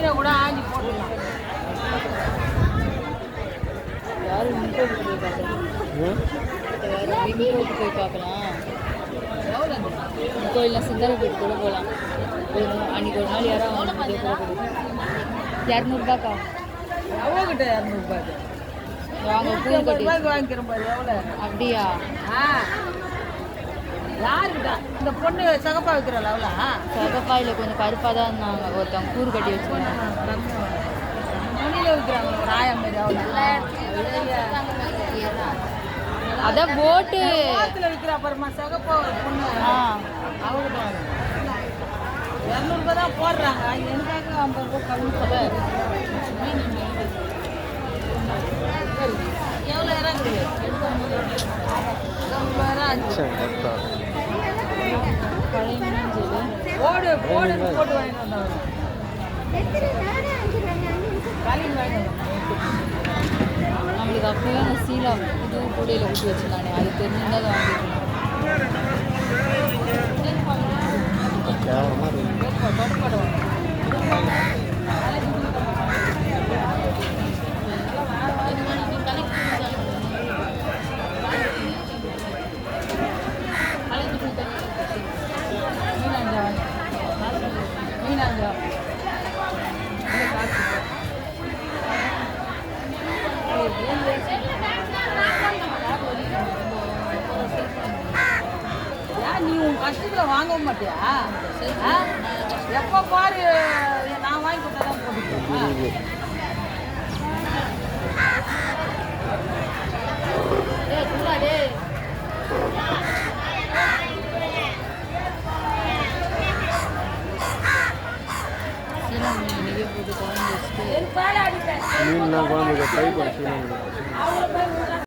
மீனை கூட ஆஞ்சி போட்டுக்கலாம். யாரும் விங்கோவுக்கு போய் பார்க்கலாம். விங்கோவுக்கு போய் பார்க்கலாம். கோயிலில் சிந்தாரப்பேட்டு கூட போகலாம். அன்றைக்கி ஒரு நாள் யாரும் அவங்க இதே கூட கொடுக்கும். 200ரூபாக்கா எவ்வளோக்கிட்ட 200 வாங்க பூ கட்டி வாங்கிக்கிறோம் பாரு. எவ்வளோ அப்படியா? யாருக்கிட்ட இந்த பொண்ணு சகப்பா வைக்கிறாள் அவ்வளோ சகப்பா இல்லை கொஞ்சம் கருப்பாக தான் இருந்தாங்க. ஒருத்தவங்க கூறு கட்டி வச்சுருந்தாங்க. துணியில் வைக்கிறாங்க ஒரு ஆயம் மாரி. அவ்வளோ அதான் போட்டு விற்கிற அப்புறமா சகப்பா பொண்ணு அவங்ககிட்ட 200 தான் போடுறாங்க. எனக்காக 50 ரூபா கம்மி சொல்ல. எவ்வளோ இறங்குது? 50 போடு போடுன்னு போட்டு வாங்கிட்டு வந்தாங்க. நம்மளுக்கு அப்போயே அந்த சீலா புது கூடையில் ஊற்றி வச்சுருந்தானே அது தெரிஞ்சுருந்தா அதை வாங்கிக்கலாம். மீனாஞ்சா நீ உன் கஷ்டத்தில் வாங்கவும் மாட்டியா? எப்போ பாரு நான் வாங்கி கொடுத்தா தான் போட்டுருக்கேன். போட்டு குழம்பு வச்சுட்டு